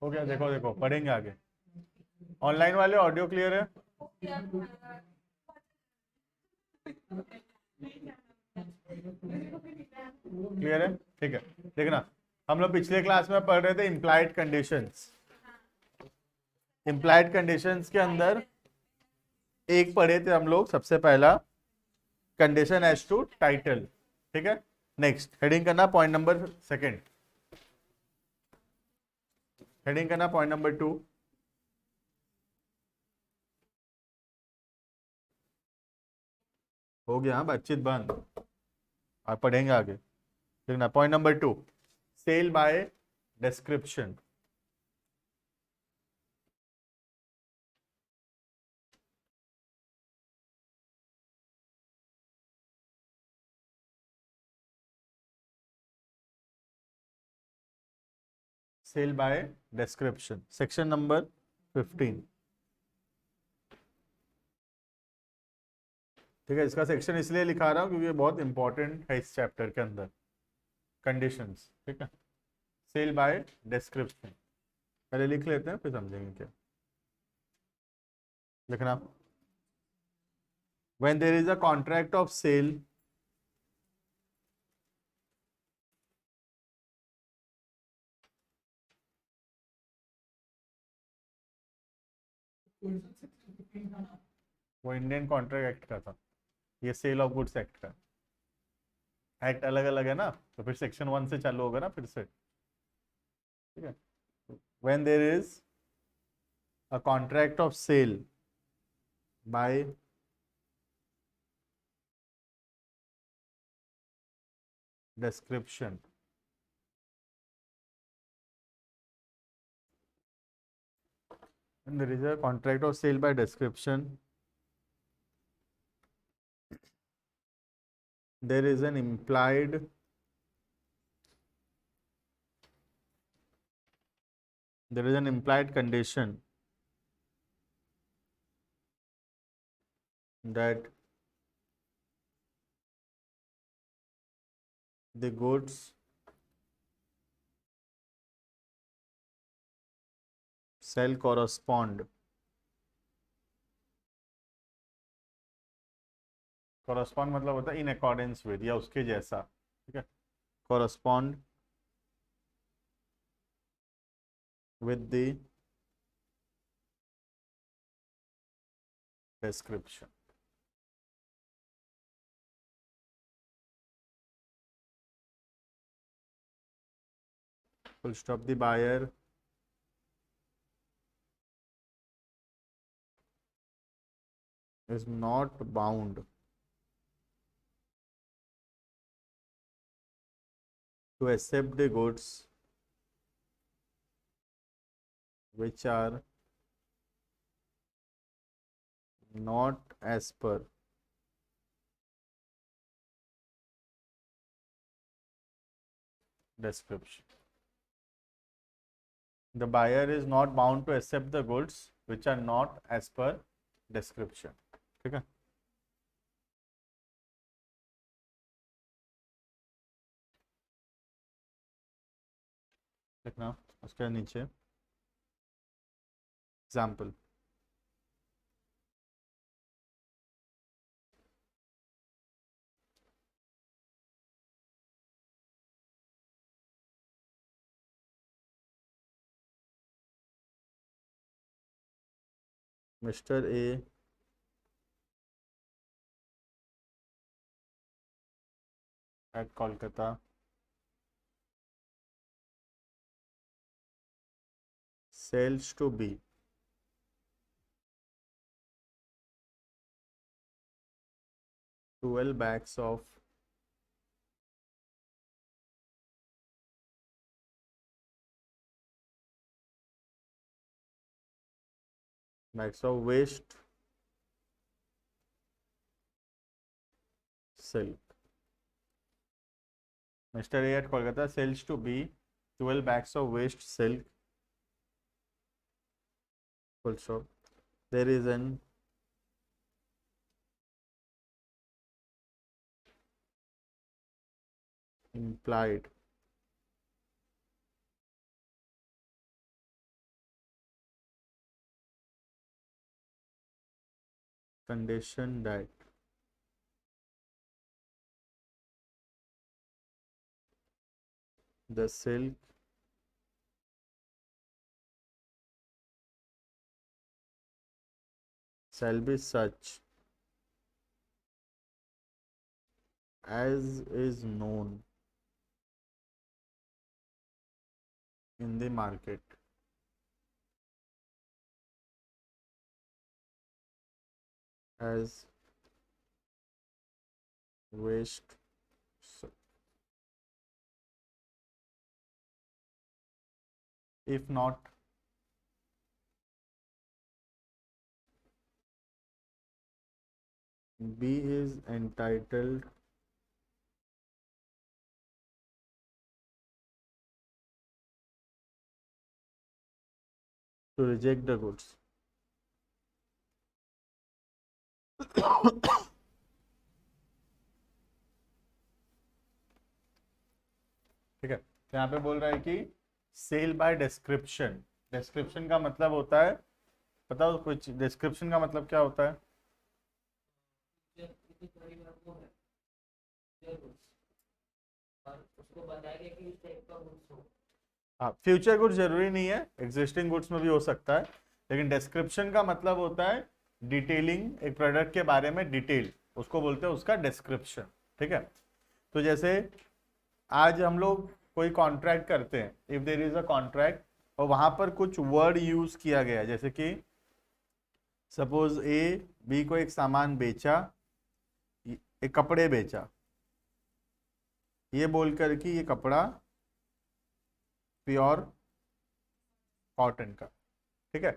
हो गया, देखो देखो पढ़ेंगे आगे। ऑनलाइन वाले ऑडियो क्लियर है? क्लियर है, ठीक है। देखना, हम लोग पिछले क्लास में पढ़ रहे थे इम्प्लाइड कंडीशंस। इम्प्लाइड कंडीशंस के अंदर एक पढ़े थे हम लोग, सबसे पहला कंडीशन एज टू टाइटल, ठीक है। नेक्स्ट हेडिंग करना पॉइंट नंबर सेकंड, हेडिंग करना पॉइंट नंबर 2। हो गया, हाँ बातचीत बंद, आप पढ़ेंगे आगे। देखना point number 2, sale by description. Sale by description, section number 15, ठीक है। इसका सेक्शन इसलिए लिखा रहा हूं क्योंकि ये बहुत इंपॉर्टेंट है इस चैप्टर के अंदर, कंडीशंस, ठीक है। सेल बाय डिस्क्रिप्शन पहले लिख लेते हैं, फिर समझेंगे क्या लिखना। When there is a contract of sale वो इंडियन कॉन्ट्रैक्ट एक्ट का था, ये सेल ऑफ गुड्स एक्ट का। एक्ट अलग अलग है ना, तो फिर सेक्शन 1 से चालू होगा ना फिर से, ठीक है। When there is a contract of sale by description, and there is a contract of sale by description, there is an implied condition that the goods shall correspond मतलब होता है इन अकॉर्डेंस विद या उसके जैसा, ठीक है। correspond with the description. Full stop. The buyer is not bound to accept the goods which are not as per description. The buyer is not bound to accept the goods which are not as per description, ठीक है। देखना उसके नीचे example, mister A at Kolkata sells to B 12 bags of waste silk. Mr. A at Kolkata sells to B 12 bags of waste silk. Full stop. There is an implied condition that the silk shall be such as is known in the market as waste silk. If not, B is entitled to reject the goods. ठीक है, तो यहाँ पे बोल रहा है कि cell by description. Description का मतलब होता है, बताओ कुछ, डिस्क्रिप्शन का मतलब क्या होता है? हाँ, फ्यूचर गुड्स जरूरी नहीं है, एग्जिस्टिंग गुड्स में भी हो सकता है, लेकिन डिस्क्रिप्शन का मतलब होता है डिटेलिंग, एक प्रोडक्ट के बारे में डिटेल, उसको बोलते हैं उसका डिस्क्रिप्शन. ठीक है, तो जैसे आज हम लोग कोई कॉन्ट्रैक्ट करते हैं, if there is a contract और वहां पर कुछ वर्ड यूज किया गया है, जैसे कि सपोज ए बी को एक सामान बेचा, एक कपड़े बेचा, ये बोलकर कि ये कपड़ा प्योर कॉटन का. ठीक है,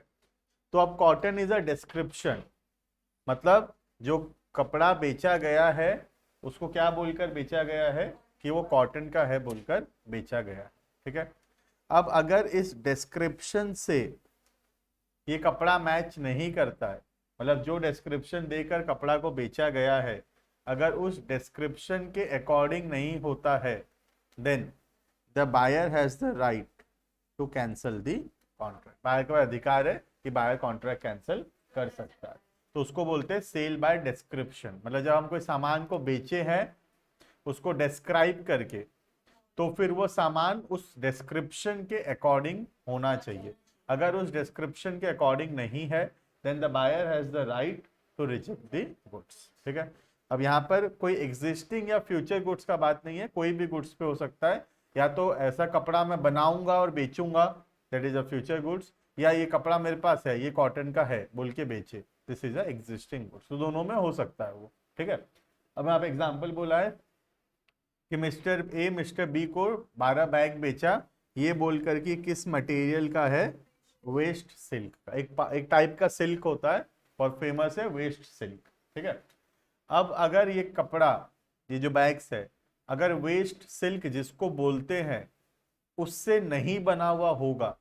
तो अब कॉटन इज अ डिस्क्रिप्शन, मतलब जो कपड़ा बेचा गया है उसको क्या बोलकर बेचा गया है कि वो कॉटन का है बोलकर बेचा गया है. ठीक है, अब अगर इस डिस्क्रिप्शन से ये कपड़ा मैच नहीं करता है, मतलब जो डिस्क्रिप्शन देकर कपड़ा को बेचा गया है अगर उस डिस्क्रिप्शन के अकॉर्डिंग नहीं होता है, then the buyer has the right to cancel the contract. Buyer का अधिकार है कि बायर कॉन्ट्रैक्ट कैंसिल कर सकता है. तो उसको बोलते हैं सेल बाय डिस्क्रिप्शन. मतलब जब हम कोई सामान को बेचे हैं उसको डिस्क्राइब करके, तो फिर वो सामान उस डिस्क्रिप्शन के अकॉर्डिंग होना चाहिए. अगर उस डिस्क्रिप्शन के अकॉर्डिंग नहीं है then the buyer has the right to reject the goods. ठीक है, अब यहाँ पर कोई एग्जिस्टिंग या फ्यूचर गुड्स का बात नहीं है, कोई भी गुड्स पे हो सकता है. या तो ऐसा कपड़ा मैं बनाऊंगा और बेचूंगा, that is a future goods, या ये कपड़ा मेरे पास है ये कॉटन का है बोल के बेचे, this is a existing goods. तो दोनों में हो सकता है वो. ठीक है, अब यहाँ पे एग्जाम्पल बोला है कि मिस्टर ए मिस्टर बी को 12 बैग बेचा, ये बोलकर कि किस मटेरियल का है, वेस्ट सिल्क का. एक टाइप का सिल्क होता है और फेमस है वेस्ट सिल्क. ठीक है, अब अगर ये कपड़ा, ये जो बैग्स है, अगर वेस्ट सिल्क जिसको बोलते हैं उससे नहीं बना हुआ होगा,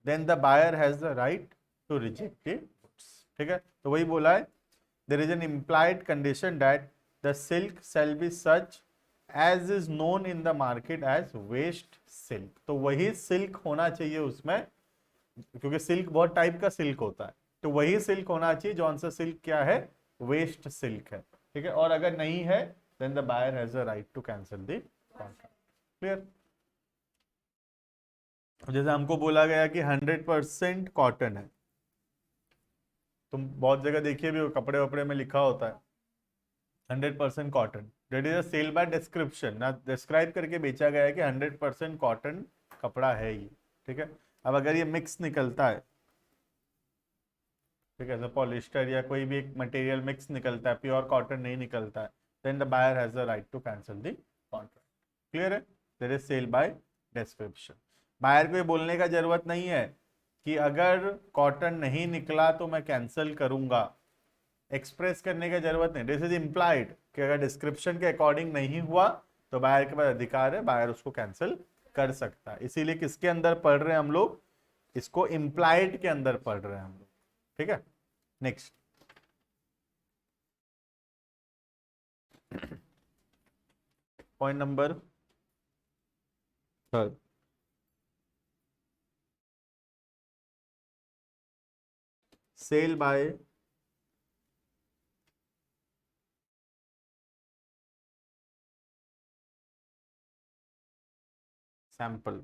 then the buyer has the right to reject it. ठीक है, तो वही बोला है, there is an implied condition that the silk shall be such as is known in the market as waste silk. तो वही सिल्क होना चाहिए उसमें, क्योंकि सिल्क बहुत टाइप का सिल्क होता है, तो वही सिल्क होना चाहिए जौन सा सिल्क क्या है, वेस्ट सिल्क है. ठीक है, और अगर नहीं है then the buyer has a right to cancel the contract. Clear? जैसे हमको बोला गया कि 100% कॉटन है, तुम बहुत जगह देखिए भी कपड़े वपड़े में लिखा होता है 100% cotton, that is a sale by description, ना डिस्क्राइब करके बेचा गया है कि 100% कॉटन कपड़ा है ये. ठीक है, अब अगर ये मिक्स निकलता है, ठीक है, पॉलिस्टर या कोई भी एक मटेरियल मिक्स निकलता है, प्योर कॉटन नहीं निकलता है, then the buyer has the right to cancel the contract. Clear है? There is sale by description. Buyer को ये बोलने का जरूरत नहीं है कि अगर कॉटन नहीं निकला तो मैं कैंसिल करूंगा, एक्सप्रेस करने की जरूरत नहीं. दिस इज इम्प्लाइड कि अगर डिस्क्रिप्शन के अकॉर्डिंग नहीं हुआ तो बायर के पास अधिकार है, बायर उसको कैंसिल कर सकता है। इसीलिए किसके अंदर पढ़ रहे हैं हम लोग, इसको इम्प्लाइड के अंदर पढ़ रहे हैं हम लोग। ठीक है, next point number third, sale by sample.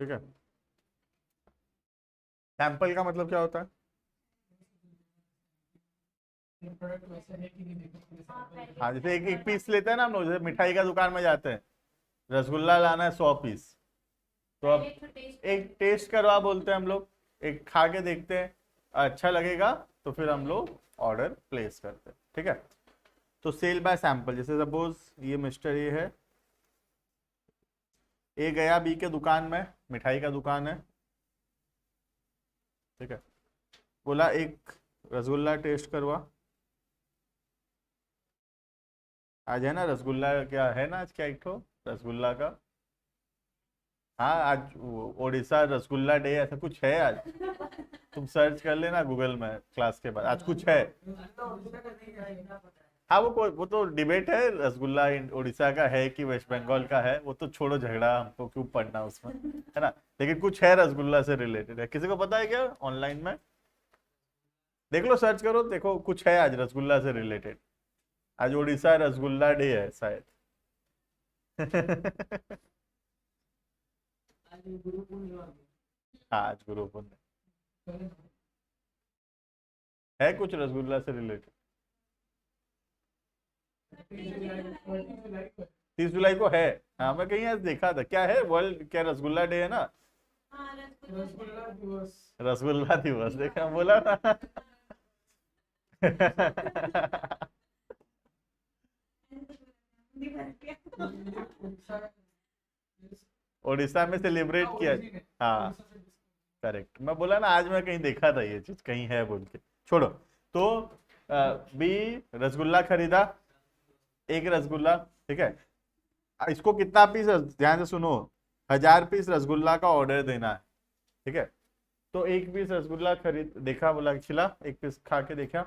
ठीक है, सैंपल का मतलब क्या होता है? हाँ, जैसे एक एक पीस लेते हैं ना हम लोग, जैसे मिठाई का दुकान में जाते हैं, रसगुल्ला लाना है 100 पीस, तो अब एक टेस्ट करवा बोलते हैं हम लोग, एक खा के देखते हैं, अच्छा लगेगा तो फिर हम लोग ऑर्डर प्लेस करते हैं। ठीक है, तो सेल बाय सैंपल, जैसे सपोज ये मिस्टर ये है, ए गया बी के दुकान में, मिठाई का दुकान है, ठीक है, बोला एक रसगुल्ला टेस्ट करवा। आज है ना रसगुल्ला, क्या है ना आज, क्या एक ठो रसगुल्ला का, हाँ आज ओडिशा रसगुल्ला डे ऐसा कुछ है आज, तुम सर्च कर लेना गूगल में क्लास के बाद, आज कुछ है। हाँ वो तो डिबेट है, रसगुल्ला उड़ीसा का है कि वेस्ट बंगाल का है, वो तो छोड़ो, झगड़ा हमको क्यों पढ़ना उसमें, है ना, लेकिन कुछ है रसगुल्ला से रिलेटेड है, किसी को पता है क्या ऑनलाइन में? देख लो, सर्च करो, देखो कुछ है आज रसगुल्ला से रिलेटेड, आज उड़ीसा रसगुल्ला डे है शायद। हाँ आज गुरु पूर्णिमा है, कुछ रसगुल्ला से रिलेटेड। 30 जुलाई को है, हाँ मैं कहीं आज देखा था, क्या है, वर्ल्ड क्या रसगुल्ला डे है ना, रसगुल्ला दिवस, देखा बोला ना। उड़ीसा में सेलिब्रेट किया, हाँ करेक्ट, मैं बोला ना आज मैं कहीं देखा था ये चीज, कहीं है बोल के, छोड़ो। तो बी रसगुल्ला खरीदा, एक रसगुल्ला, ठीक है, इसको कितना पीस, ध्यान से सुनो, 1000 पीस रसगुल्ला का ऑर्डर देना है, ठीक है, तो एक पीस रसगुल्ला खरीद देखा, बोला खिला, एक पीस खा के देखा,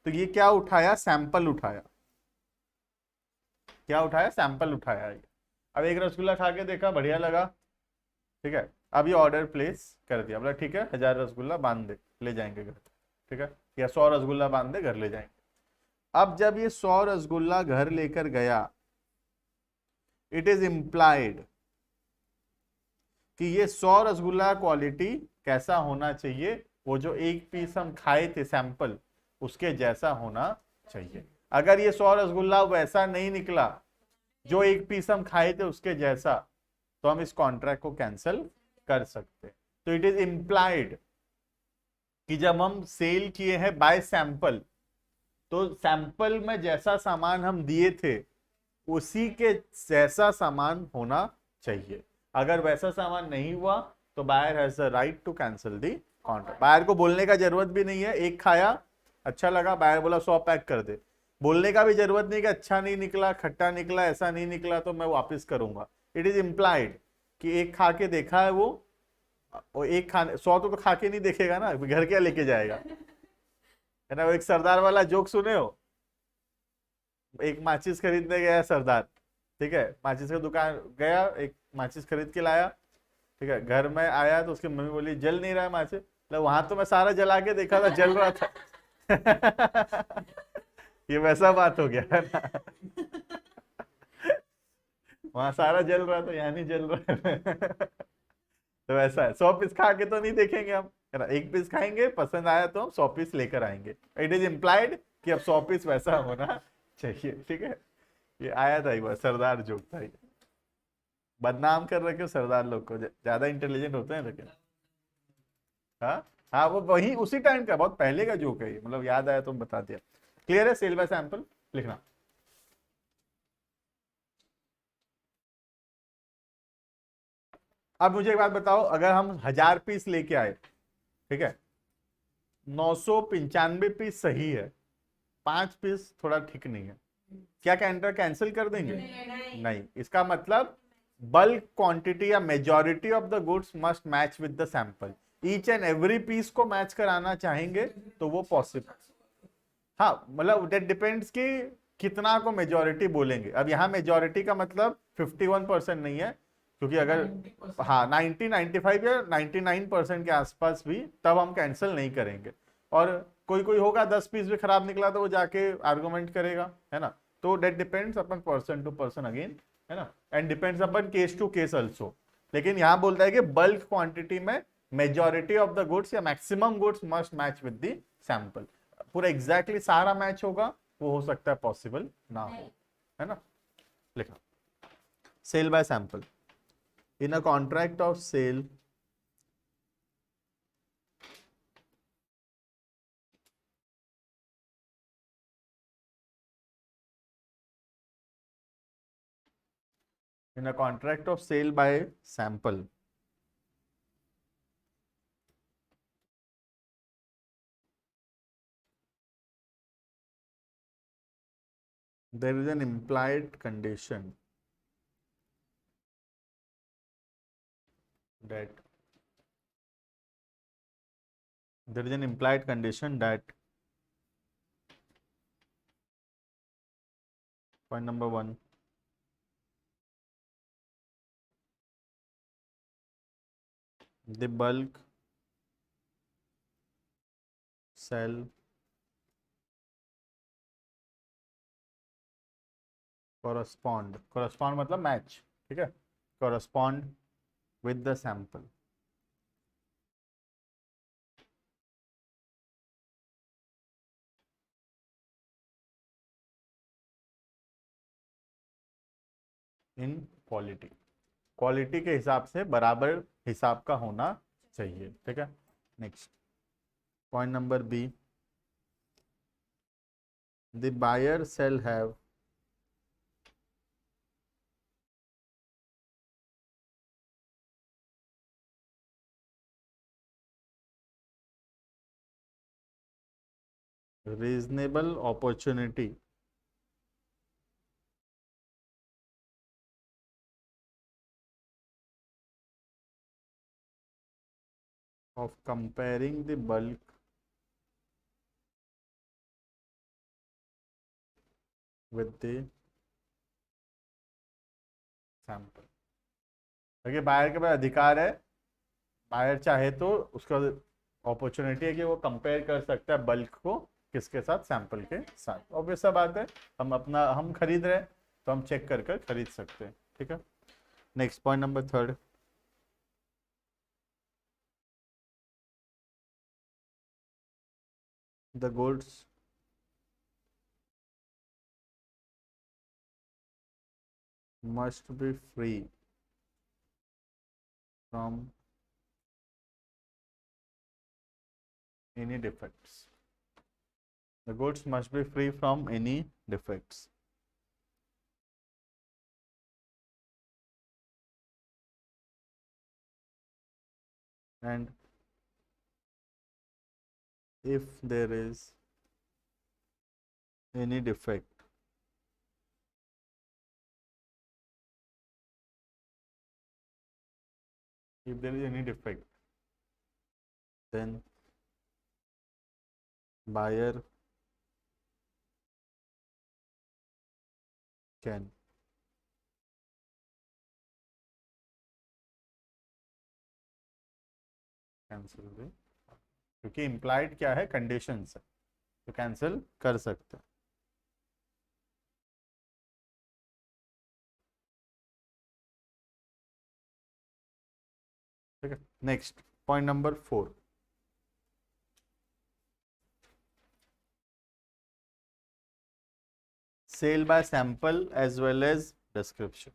तो ये क्या उठाया, सैंपल उठाया, क्या उठाया, सैंपल उठाया ये। अब एक रसगुल्ला खा के देखा, बढ़िया लगा, ठीक है, अब ये ऑर्डर प्लेस कर दिया, बोला ठीक है 1000 रसगुल्ला बांध दे, ले जाएंगे घर, ठीक है, या 100 रसगुल्ला बांध दे, घर ले जाएंगे। अब जब ये 100 रसगुल्ला घर लेकर गया, इट इज इम्प्लाइड कि ये 100 रसगुल्ला क्वालिटी कैसा होना चाहिए, वो जो एक पीस हम खाए थे सैंपल, उसके जैसा होना चाहिए। अगर ये 100 रसगुल्ला वैसा नहीं निकला जो एक पीस हम खाए थे उसके जैसा, तो हम इस कॉन्ट्रैक्ट को कैंसिल कर सकते हैं। तो इट इज इम्प्लाइड कि जब हम सेल किए हैं बाय सैंपल, तो सैंपल में जैसा सामान हम दिए थे उसी के जैसा सामान होना चाहिए। अगर वैसा सामान नहीं हुआ तो buyer has the right to cancel the contract. Buyer को बोलने का जरूरत भी नहीं है, एक खाया अच्छा लगा, बायर बोला 100 पैक कर दे, बोलने का भी जरूरत नहीं कि अच्छा नहीं निकला, खट्टा निकला, ऐसा नहीं निकला तो मैं वापस करूंगा। इट इज इम्प्लाइड कि एक खा के देखा है वो, और एक खाने 100 तो खा के नहीं देखेगा ना, घर क्या लेके जाएगा, है ना। वो एक सरदार वाला जोक सुने हो, एक माचिस खरीदने गया सरदार, ठीक है, माचिस का दुकान गया, एक माचिस खरीद के लाया, ठीक है, घर में आया तो उसकी मम्मी बोली जल नहीं रहा है माचिस, मतलब वहां तो मैं सारा जला के देखा था, जल रहा था। ये वैसा बात हो गया है ना, वहां सारा जल रहा था, यहाँ नहीं जल रहा है। तो वैसा है, 100 पीस खा के तो नहीं देखेंगे हम, है ना, एक पीस खाएंगे, पसंद आया तो हम 100 पीस लेकर आएंगे। इट इज इम्प्लाइड कि अब 100 पीस वैसा होना चाहिए, ठीक है। ये आया था एक बार, सरदार जोक था ये। बदनाम कर रखे हो सरदार लोग को, ज्यादा इंटेलिजेंट होते हैं लेकिन। हाँ हाँ, वो वही उसी टाइम का, बहुत पहले का जोक है ये, मतलब याद आया तो बता दिया। क्लियर है, सेल बाय सैंपल लिखना। अब मुझे एक बात बताओ, अगर हम 1000 पीस लेके आए, ठीक है, 995 पीस सही है, 5 पीस थोड़ा ठीक नहीं है। क्या कैंटर कैंसिल कर देंगे? नहीं, इसका मतलब बल्क क्वांटिटी या majority of the goods must match with the sample. Each and every piece को मैच कराना चाहेंगे तो वो पॉसिबल। हाँ, मतलब डेट डिपेंड्स कि कितना को मेजॉरिटी बोलेंगे। अब यहाँ मेजॉरिटी का मतलब 51% नहीं है, क्योंकि अगर हाँ 90, 95 या 99% के आसपास भी, तब हम कैंसिल नहीं करेंगे। और कोई कोई होगा 10 पीस भी खराब निकला तो वो जाके आर्गुमेंट करेगा, है ना। तो that depends upon person to person again, है ना, and depends upon case to case also. लेकिन यहाँ बोलता है कि बल्क क्वांटिटी में मेजॉरिटी ऑफ द गुड्स या maximum goods must match with the sample. पूरा एग्जैक्टली सारा मैच होगा वो हो सकता है पॉसिबल ना हो, है ना। लिखा sale by sample in a contract of sale in a contract of sale by sample, there is an implied condition that point number one, the bulk sell correspond मतलब मैच, ठीक है, correspond with the sample in quality, quality के हिसाब से बराबर हिसाब का होना चाहिए, ठीक है। Next point number B, the buyer shall have reasonable opportunity of comparing the bulk with the sample। देखिए बायर के पास अधिकार है, बायर चाहे तो उसका अपॉर्चुनिटी है कि वो कंपेयर कर सकता है बल्क को किसके साथ, सैंपल के साथ। ऑब्वियस सा बात है, हम खरीद रहे हैं तो हम चेक कर कर खरीद सकते हैं, ठीक है। Next point number third, the goods must be free from any defects, the goods must be free from any defects, and if there is any defect, if there is any defect, then buyer can cancel the, क्योंकि implied क्या है, conditions है, तो cancel कर सकते हैं, ठीक है। Next point number 4, sale by sample as well as description।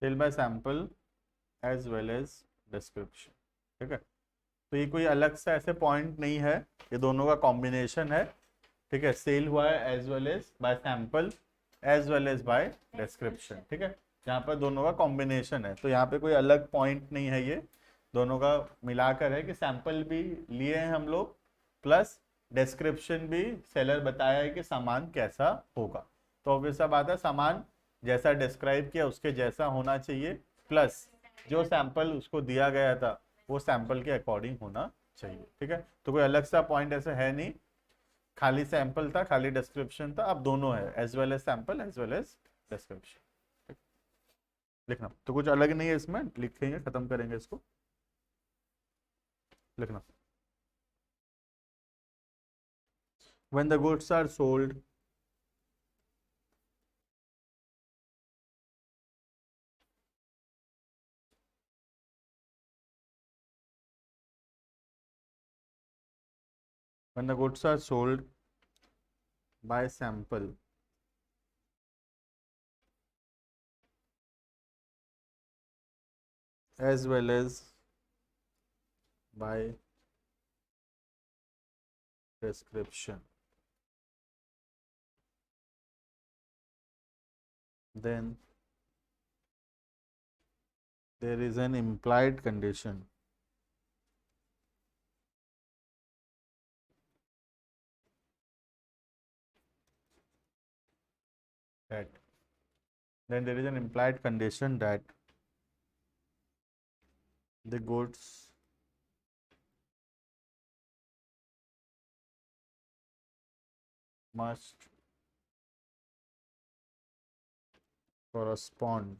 Sale by sample as well as description. ठीक है, तो ये कोई अलग से ऐसे पॉइंट नहीं है, ये दोनों का कॉम्बिनेशन है। ठीक है, सेल हुआ है as well as by sample as well as by description. ठीक है, यहाँ पर दोनों का कॉम्बिनेशन है, तो यहाँ पे कोई अलग पॉइंट नहीं है, ये दोनों का मिलाकर है कि सैंपल भी लिए हैं हम लोग, प्लस डिस्क्रिप्शन भी सेलर बताया है कि सामान कैसा होगा। तो ऑब्वियस सा बात है, सामान जैसा डिस्क्राइब किया उसके जैसा होना चाहिए, प्लस जो सैंपल उसको दिया गया था वो सैंपल के अकॉर्डिंग होना चाहिए। ठीक है, तो कोई अलग सा पॉइंट ऐसा है नहीं, खाली सैंपल था, खाली डिस्क्रिप्शन था, अब दोनों है, as well as sample as well as description. लिखना तो कुछ अलग नहीं है इसमें, लिखेंगे, खत्म करेंगे इसको। लिखना, when the goods are sold, when the goods are sold by sample as well as by description, then there is an implied condition that then there is an implied condition that the goods must correspond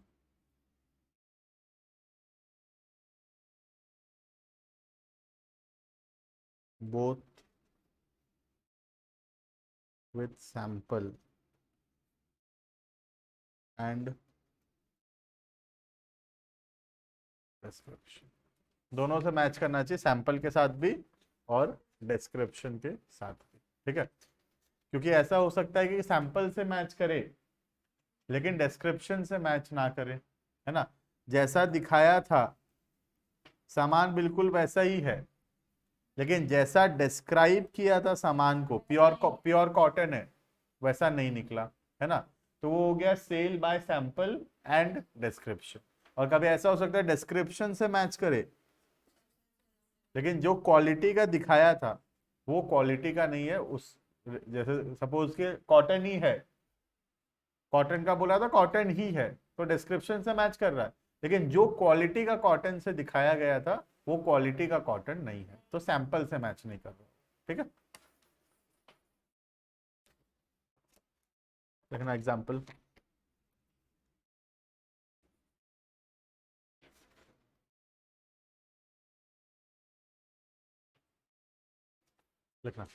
both with sample and description। दोनों से match करना चाहिए, sample के साथ भी और description के साथ भी। ठीक है, क्योंकि ऐसा हो सकता है कि सैंपल से मैच करे लेकिन डिस्क्रिप्शन से मैच ना करे, है ना। जैसा दिखाया था सामान बिल्कुल वैसा ही है, लेकिन जैसा डिस्क्राइब किया था सामान को, प्योर कॉटन है, वैसा नहीं निकला, है ना। तो वो हो गया sale by sample and description. और कभी ऐसा हो सकता है डिस्क्रिप्शन से मैच करे लेकिन जो क्वालिटी का दिखाया था वो क्वालिटी का नहीं है, उस जैसे सपोज के कॉटन ही है, कॉटन का बोला था कॉटन ही है, तो डिस्क्रिप्शन से मैच कर रहा है, लेकिन जो क्वालिटी का कॉटन से दिखाया गया था वो क्वालिटी का कॉटन नहीं है, तो सैंपल से मैच नहीं कर रहा। ठीक है, देखना एग्जाम्पल। लिखना,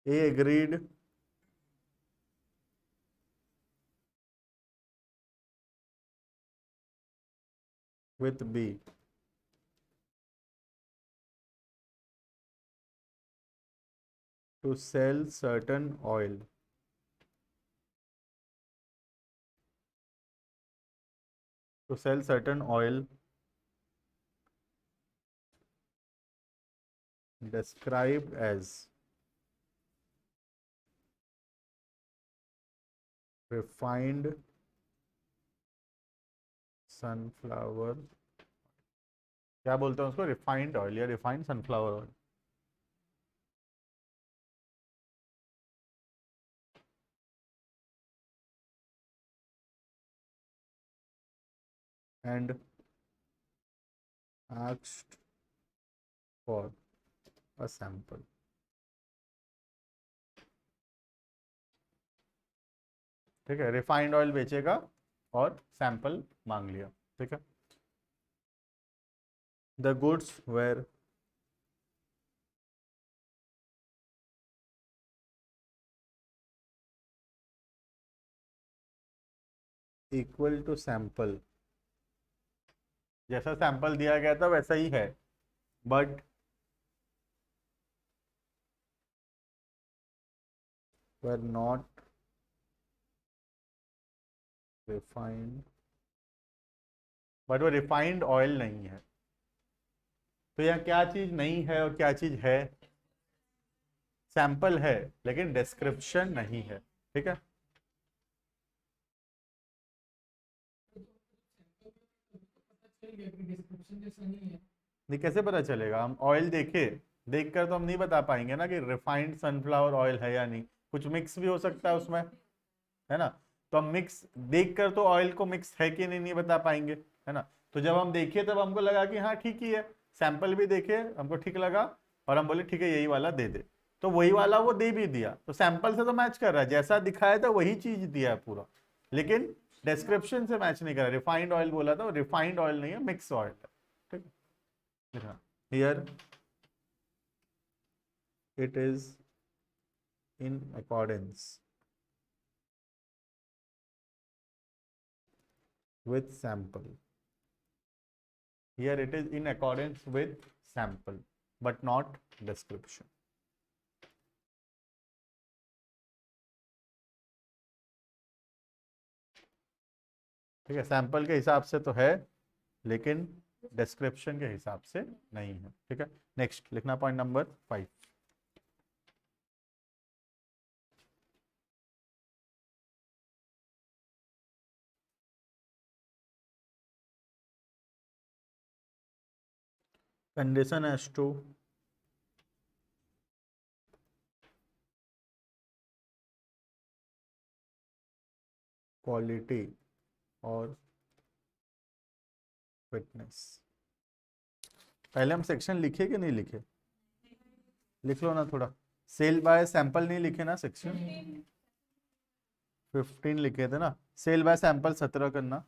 ए agreed with B to sell certain oil described as refined sunflower, क्या बोलते हैं उसको, रिफाइंड ऑयल या refined sunflower oil, and asked for a sample। ठीक है, रिफाइंड ऑयल बेचेगा और सैंपल मांग लिया। ठीक है, the goods were equal to sample, जैसा सैंपल दिया गया था वैसा ही है, but were not refined but वो रिफाइंड ऑयल नहीं है। तो यहाँ क्या चीज नहीं है और क्या चीज है? सैंपल है लेकिन डिस्क्रिप्शन नहीं है। ठीक है, नहीं कैसे पता चलेगा? हम ऑयल देखे, देख कर तो हम नहीं बता पाएंगे ना कि रिफाइंड सनफ्लावर ऑयल है या नहीं, कुछ मिक्स भी हो सकता है उसमें, है ना। तो हम मिक्स देख कर तो ऑयल को मिक्स है कि नहीं नहीं बता पाएंगे, है ना। तो जब हम देखे तब हमको लगा कि हाँ ठीक ही है, सैंपल भी देखे हमको ठीक लगा, और हम बोले ठीक है यही वाला दे दे, तो वही वाला वो दे भी दिया, तो सैंपल से तो मैच कर रहा है, जैसा दिखाया था वही चीज दिया है पूरा, लेकिन डिस्क्रिप्शन से मैच नहीं कर रहा। रिफाइंड ऑयल बोला था, रिफाइंड ऑयल नहीं है, मिक्स ऑयल है। ठीक है, here it is in accordance with sample. Here it is in accordance with sample but not description. ठीक है, सैंपल के हिसाब से तो है लेकिन डिस्क्रिप्शन के हिसाब से नहीं है। ठीक है, नेक्स्ट लिखना point number 5। Condition as to quality और फिटनेस। पहले हम सेक्शन लिखे कि नहीं लिखे? लिख लो ना थोड़ा। सेल बाय सैंपल नहीं लिखे ना, सेक्शन 15 लिखे थे ना, सेल बाय सैंपल 17 करना।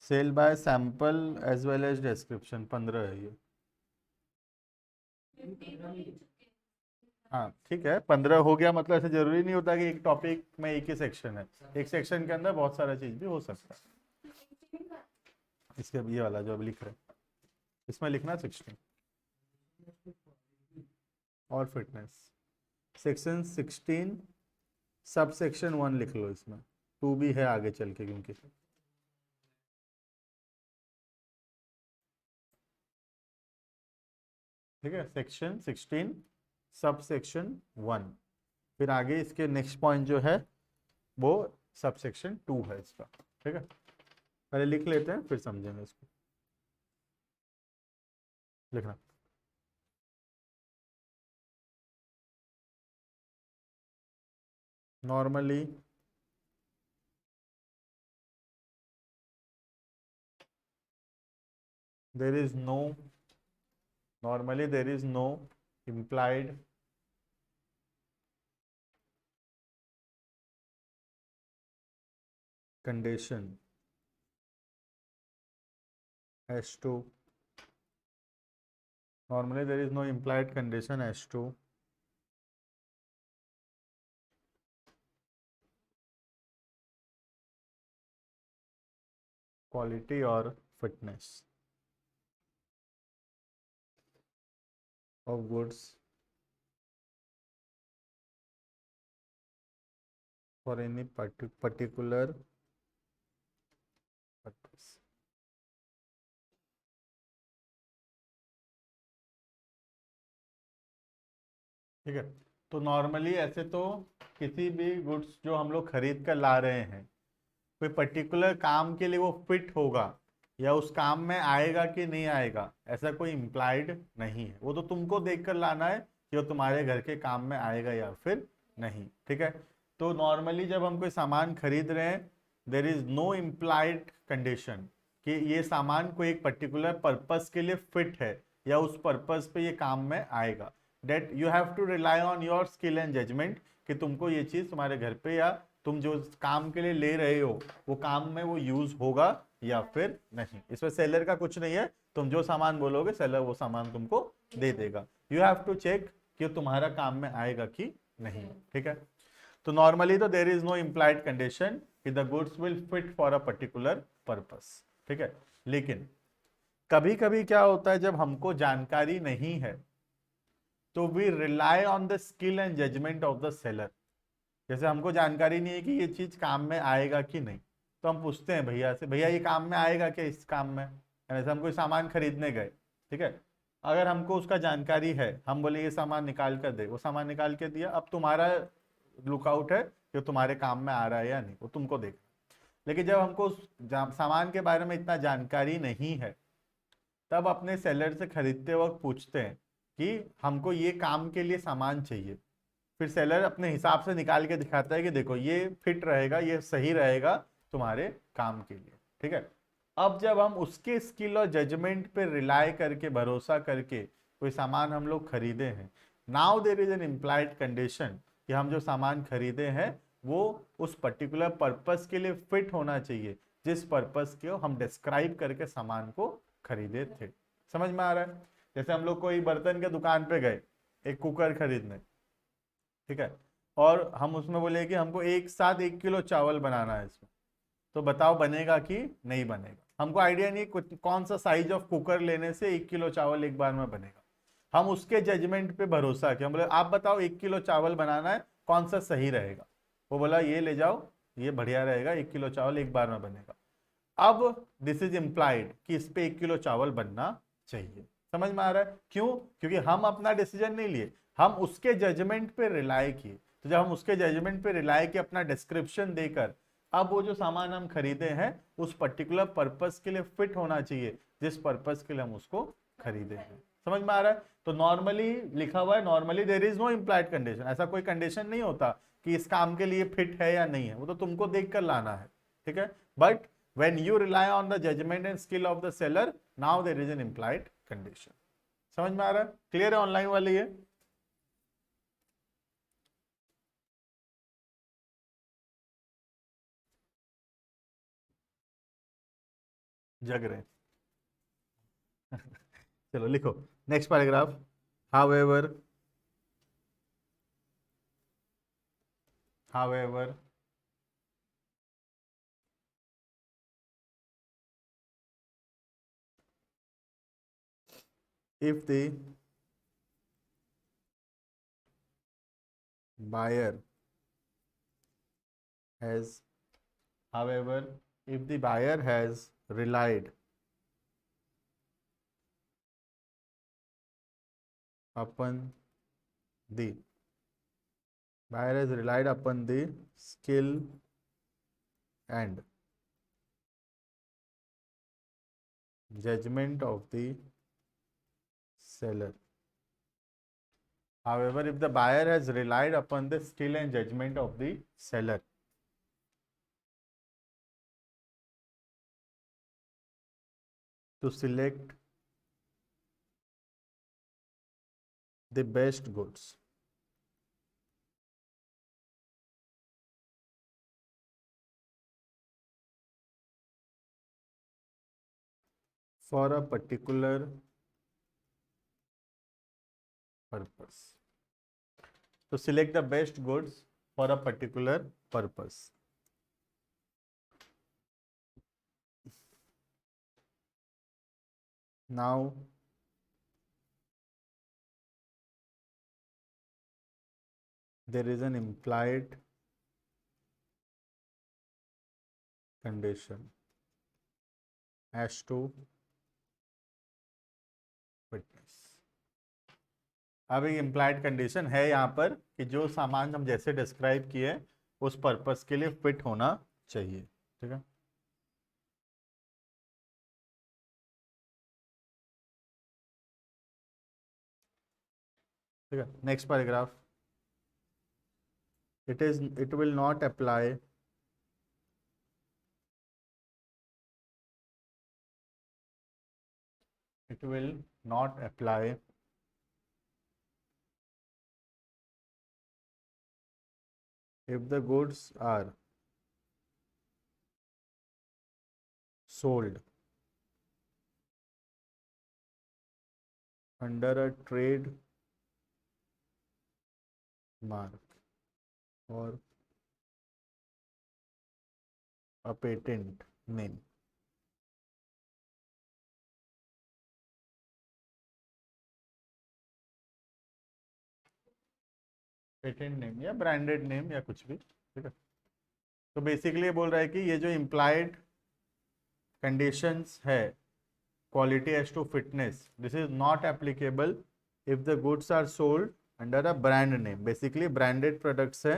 Sale by sample as well as description 15 है ये। हाँ ठीक है, 15 हो गया, मतलब ऐसे जरूरी नहीं होता कि एक टॉपिक में एक ही सेक्शन है, एक सेक्शन के अंदर बहुत सारा चीज भी हो सकता है। इसके ये वाला जो अब लिख रहे हैं इसमें लिखना 16 और फिटनेस। सेक्शन 16 सब सेक्शन 1 लिख लो, इसमें 2 भी है आगे चल के, क्योंकि ठीक है, सेक्शन 16 सब सेक्शन 1, फिर आगे इसके नेक्स्ट पॉइंट जो है वो सब सेक्शन 2 है इसका। ठीक है, पहले लिख लेते हैं फिर समझेंगे इसको। लिखना normally there is no implied condition as to quality or fitness of goods for any particular purpose। ठीक है, तो नॉर्मली ऐसे तो किसी भी गुड्स जो हम लोग खरीद कर ला रहे हैं, कोई पर्टिकुलर काम के लिए वो फिट होगा या उस काम में आएगा कि नहीं आएगा, ऐसा कोई इम्प्लाइड नहीं है। वो तो तुमको देख कर लाना है कि वो तुम्हारे घर के काम में आएगा या फिर नहीं। ठीक है, तो नॉर्मली जब हम कोई सामान खरीद रहे हैं, there is no implied condition कि ये सामान कोई एक पर्टिकुलर पर्पस के लिए फिट है या उस पर्पस पे ये काम में आएगा। That you have to rely on your skill and judgement कि तुमको ये चीज़ तुम्हारे घर पे या तुम जो काम के लिए ले रहे हो वो काम में वो यूज होगा या फिर नहीं। इसमें सेलर का कुछ नहीं है, तुम जो सामान बोलोगे सेलर वो सामान तुमको दे देगा। यू हैव टू चेक कि तुम्हारा काम में आएगा कि नहीं। ठीक है, तो नॉर्मली तो there is no implied condition कि the goods will fit for a particular purpose. ठीक है, लेकिन कभी कभी क्या होता है जब हमको जानकारी नहीं है तो we rely on the skill and judgement of the seller. जैसे हमको जानकारी नहीं है कि ये चीज काम में आएगा कि नहीं, तो हम पूछते हैं भैया से, भैया ये काम में आएगा क्या इस काम में। जैसे हम कोई सामान खरीदने गए, ठीक है, अगर हमको उसका जानकारी है, हम बोले ये सामान निकाल कर दे, वो सामान निकाल के दिया, अब तुम्हारा लुकआउट है कि तुम्हारे काम में आ रहा है या नहीं, वो तुमको देख। लेकिन जब हमको उस सामान के बारे में इतना जानकारी नहीं है, तब अपने सेलर से खरीदते वक्त पूछते हैं कि हमको ये काम के लिए सामान चाहिए। फिर सेलर अपने हिसाब से निकाल के दिखाता है कि देखो ये फिट रहेगा, ये सही रहेगा तुम्हारे काम के लिए, ठीक है। अब जब हम उसके स्किल और जजमेंट पे रिलाई करके, भरोसा करके कोई सामान हम लोग खरीदे हैं, now there is an implied condition कि हम जो सामान खरीदे हैं वो उस पर्टिकुलर पर्पस के लिए फिट होना चाहिए, जिस पर्पस के हम डिस्क्राइब करके सामान को खरीदे थे। समझ में आ रहा है? जैसे हम लोग कोई बर्तन के दुकान पे गए एक कुकर खरीदने, ठीक है, और हम उसमें बोले कि हमको एक साथ 1 किलो चावल बनाना है इसमें, तो बताओ बनेगा कि नहीं बनेगा। हमको आइडिया नहीं कौन सा साइज ऑफ कुकर लेने से 1 किलो चावल एक बार में बनेगा। हम उसके जजमेंट पे भरोसा किया, हम बोले आप बताओ 1 किलो चावल बनाना है, कौन सा सही रहेगा। वो बोला ये ले जाओ, ये बढ़िया रहेगा, 1 किलो चावल एक बार में बनेगा। अब दिस इज इम्प्लाइड कि इस पे 1 किलो चावल बनना चाहिए। समझ में आ रहा है? क्यों? क्योंकि हम अपना डिसीजन नहीं लिए, हम उसके जजमेंट पे रिलाई किए। तो जब हम उसके जजमेंट पे रिलाई किए, अपना डिस्क्रिप्शन देकर, अब वो जो सामान हम खरीदे हैं उस पर्टिकुलर पर्पस के लिए फिट होना चाहिए, जिस पर्पस के लिए हम उसको खरीदे हैं। समझ में आ रहा है? तो नॉर्मली लिखा हुआ है, normally there is no implied condition, ऐसा कोई कंडीशन नहीं होता कि इस काम के लिए फिट है या नहीं है, वो तो तुमको देख कर लाना है, ठीक है। But when you rely on the judgment and skill of the seller, now there is an implied condition। समझ में आ रहा है? क्लियर है ऑनलाइन वाली ये? जग रहे हैं। चलो लिखो next paragraph. however however if the buyer has however if the buyer has relied upon the buyer has relied upon the skill and judgment of the seller. However, if the buyer has relied upon the skill and judgment of the seller to select the best goods for a particular purpose, to select the best goods for a particular purpose. Now, there is an implied condition as to fitness। अब एक implied condition है यहाँ पर कि जो सामान हम जैसे डिस्क्राइब किए उस पर्पस के लिए फिट होना चाहिए, ठीक है। ठीक है, next paragraph. it will not apply it will not apply if the goods are sold under a trade mark or a patent name। Patent name या ब्रांडेड नेम या कुछ भी, ठीक है। तो बेसिकली ये बोल रहा है कि ये जो इम्प्लाइड कंडीशंस है quality as to fitness, this is not applicable if the goods are sold under a brand name. basically branded products है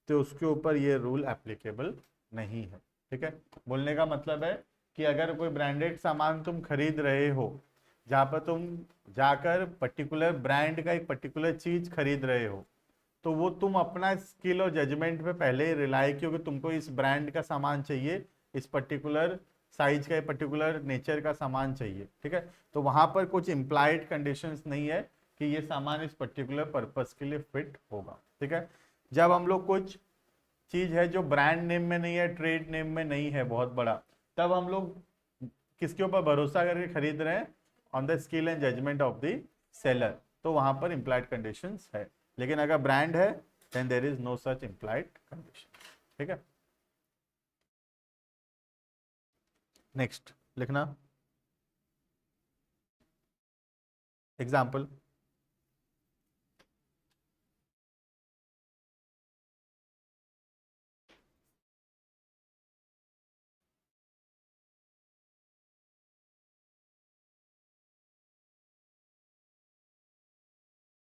तो उसके ऊपर ये रूल एप्लीकेबल नहीं है, ठीक है। बोलने का मतलब है कि अगर कोई ब्रांडेड सामान तुम खरीद रहे हो, जहाँ पर तुम जाकर पर्टिकुलर ब्रांड का एक पर्टिकुलर चीज खरीद रहे हो, तो वो तुम अपना स्किल और जजमेंट पे पहले रिलाई क्योंकि तुमको इस ब्रांड का सामान चाहिए, इस पर्टिकुलर साइज का पर्टिकुलर नेचर का सामान चाहिए, ठीक है। तो वहां पर कुछ इम्प्लाइड कंडीशंस नहीं है कि ये सामान इस पर्टिकुलर पर्पस के लिए फिट होगा, ठीक है। जब हम लोग कुछ चीज है जो ब्रांड नेम में नहीं है, ट्रेड नेम में नहीं है बहुत बड़ा, तब हम लोग किसके ऊपर भरोसा करके खरीद रहे हैं? On the skill and judgement of the seller. तो वहां पर इम्प्लाइड कंडीशंस है, लेकिन अगर ब्रांड है then there is no such implied condition, ठीक है। नेक्स्ट लिखना example.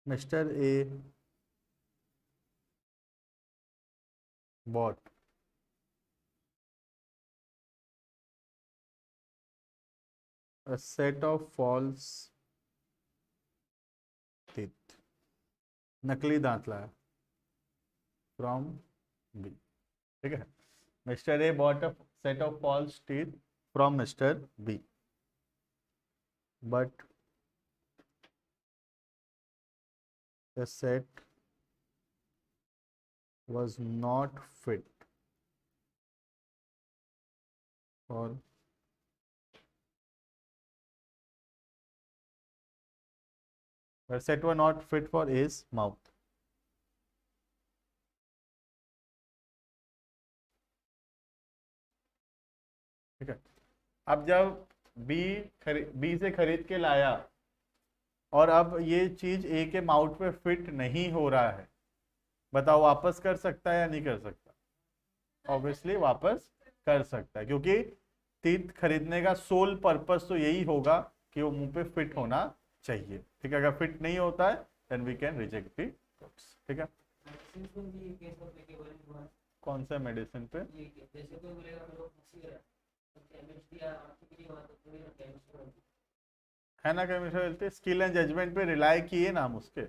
Mister A bought a set of false teeth, नकली दांत लाया फ्रॉम बी, ठीक है। Mister A bought a set of false teeth from mister B, but the set was not fit for the set were not fit for his mouth, ठीक है। अब जब B से खरीद के लाया और अब ये चीज ए के माउथ पे फिट नहीं हो रहा है, बताओ वापस कर सकता है या नहीं कर सकता? ऑब्वियसली वापस कर सकता है, क्योंकि टीथ खरीदने का सोल पर्पस तो यही होगा कि वो मुंह पे फिट होना चाहिए, ठीक है। अगर फिट नहीं होता है then we can reject the goods, ठीक है। कौन सा मेडिसिन पे? है ना केमिस्ट्री, स्किल एंड जजमेंट पे रिलाई किए ना हम उसके।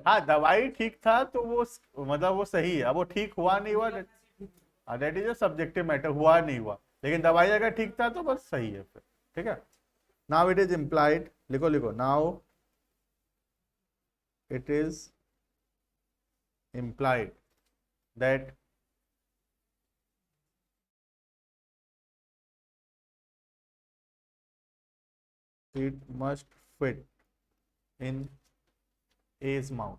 हाँ दवाई ठीक था तो वो मतलब वो सही है, अब वो ठीक हुआ नहीं हुआ that is a subjective matter, हुआ नहीं हुआ, लेकिन दवाई अगर ठीक था तो बस सही है फिर, ठीक है। नाउ इट इज इम्प्लाइड, लिखो लिखो, now it is implied that it must fit in A's mouth,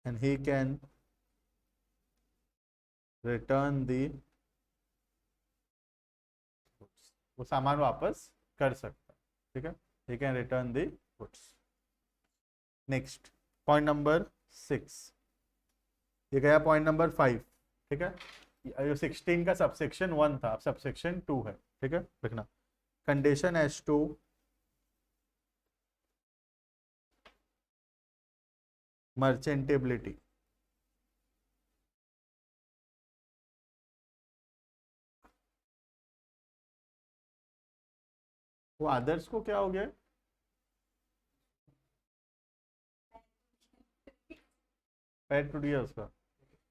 and he can return the goods, वो सामान वापस कर सकता है, ठीक है। he can return the goods। Next point number 6, ये गया पॉइंट नंबर 5, ठीक है। जो 16 का सबसेक्शन 1 था, अब सबसेक्शन 2 है, ठीक है। लिखना कंडीशन एज टू मर्चेंटेबिलिटी, वो आदर्श को क्या हो गया? पैर टूट गया उसका,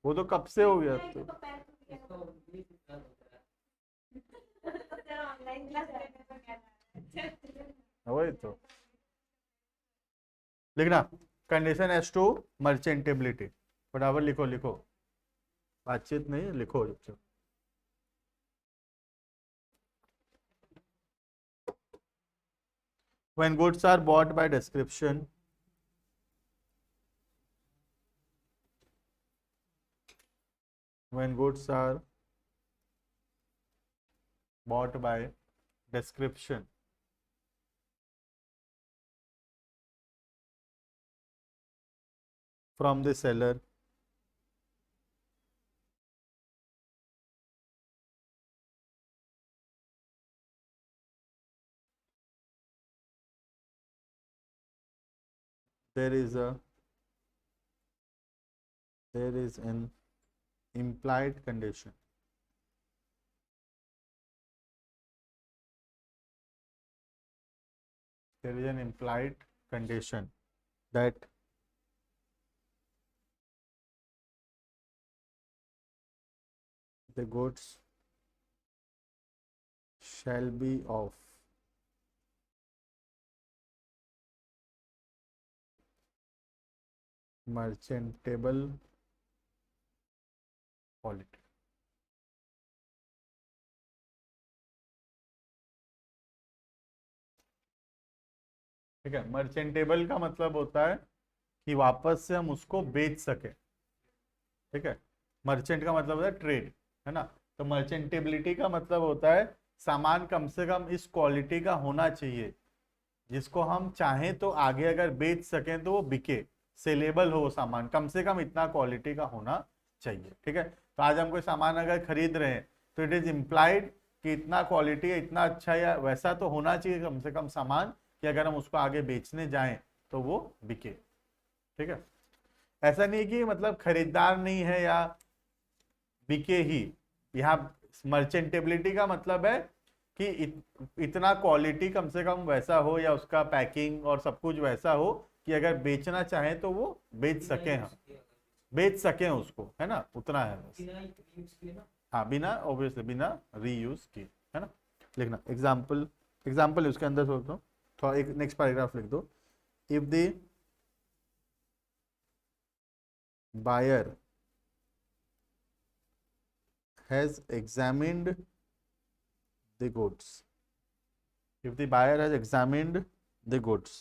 वो तो कब से हो गया तो। वही तो लिखना कंडीशन एज टू मर्चेंटेबिलिटी, फटाफट लिखो लिखो, बातचीत नहीं, लिखो चुपचाप। When goods are bought by description, when goods are bought by description from the seller there is an implied condition that the goods shall be of merchantable quality. ठीक है, मर्चेंटेबल का मतलब होता है कि वापस से हम उसको बेच सके। ठीक है, मर्चेंट का मतलब होता है ट्रेड, है ना। तो मर्चेंटेबिलिटी का मतलब होता है सामान कम से कम इस क्वालिटी का होना चाहिए जिसको हम चाहें तो आगे अगर बेच सकें तो वो बिके, सेलेबल हो सामान, कम से कम इतना क्वालिटी का होना चाहिए। ठीक है, तो आज हम कोई सामान अगर खरीद रहे हैं तो इट इज इम्प्लाइड कि इतना क्वालिटी है, इतना अच्छा या वैसा तो होना चाहिए कम से कम सामान कि अगर हम उसको आगे बेचने जाएं तो वो बिके। ठीक है, ऐसा नहीं कि मतलब खरीदार नहीं है या बिके ही। यहाँ मर्चेंटेबिलिटी का मतलब है कि इतना क्वालिटी कम से कम वैसा हो या उसका पैकिंग और सब कुछ वैसा हो कि अगर बेचना चाहें तो वो बेच सकें, हम बेच सकें उसको, है ना, उतना है बस। हाँ, बिना ऑब्वियसली बिना रीयूज किए, है ना। लिखना एग्जाम्पल, एग्जाम्पल उसके अंदर सोच दो, थोड़ा एक नेक्स्ट पैराग्राफ लिख दो। If the buyer has examined the goods. If the buyer has examined the goods,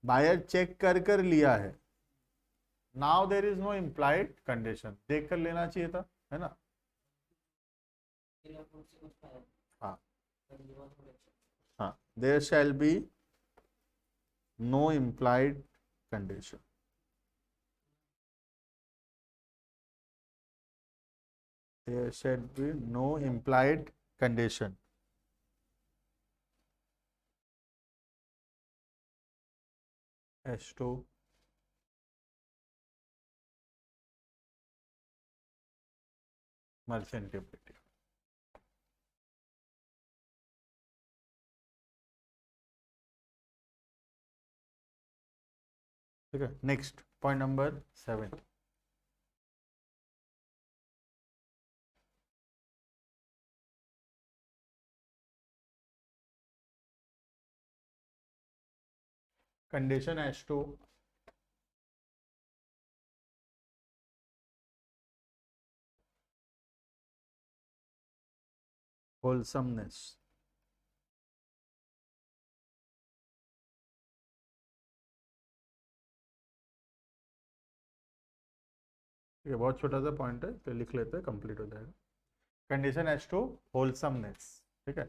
buyer check कर लिया है, now there is no implied condition, देख कर लेना चाहिए था, है ना। हाँ हाँ, there shall be no implied condition. There shall be no implied condition. As to merchantability. ठीक है, next point number 7। condition as to wholesomeness. ये बहुत छोटा सा पॉइंट है तो लिख लेते हैं, कंप्लीट हो जाएगा। Condition as to wholesomeness. ठीक है,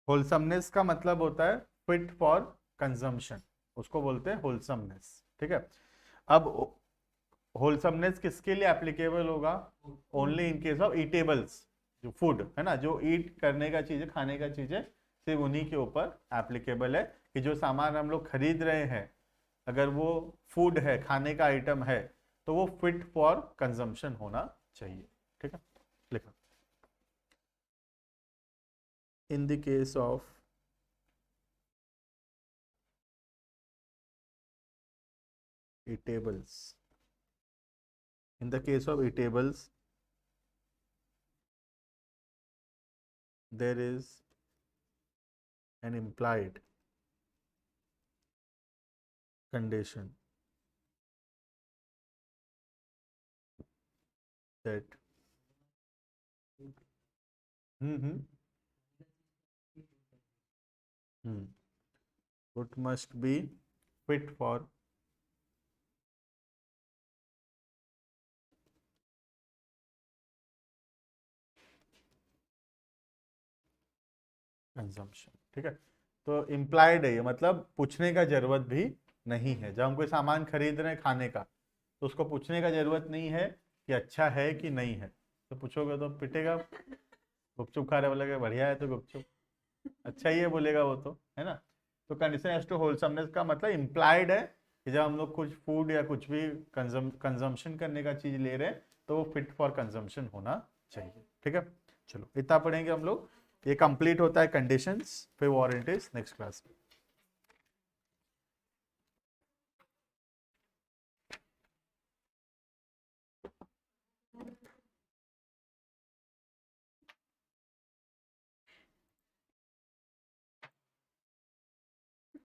होलसमनेस का मतलब होता है फिट फॉर कंजम्पशन, उसको बोलते हैं होलसमनेस। ठीक है, अब होलसमनेस किसके लिए एप्लीकेबल होगा? Only in case of eatables, जो फूड है ना, जो ईट करने का चीज है, खाने का चीज है, सिर्फ उन्हीं के ऊपर एप्लीकेबल है कि जो सामान हम लोग खरीद रहे हैं अगर वो फूड है, खाने का आइटम है, तो वो फिट फॉर कंजम्पशन होना चाहिए। ठीक है, लिखा in the case of eatables, in the case of eatables there is an implied condition that hmm it must be fit for consumption, ठीक है। तो इम्प्लाइड है ये, मतलब पूछने का जरूरत भी नहीं है। जब हम कोई सामान खरीद रहे हैं खाने का, तो उसको पूछने का जरूरत नहीं है कि अच्छा है कि नहीं है। तो पूछोगे तो पिटेगा। गुपचुप खा रहे बोलेगा बढ़िया है, तो गुपचुप अच्छा ही है बोलेगा वो तो, है ना। तो कंडीशन एज टू होलसमनेस का मतलब इम्प्लाइड है कि जब हम लोग कुछ फूड या कुछ भी कंजम्पशन करने का चीज ले रहे हैं, तो वो फिट फॉर कंजम्पशन होना चाहिए, ठीक है। चलो इतना पढ़ेंगे हम लोग। ये कंप्लीट होता है कंडीशंस, फिर वारंटीज नेक्स्ट क्लास में।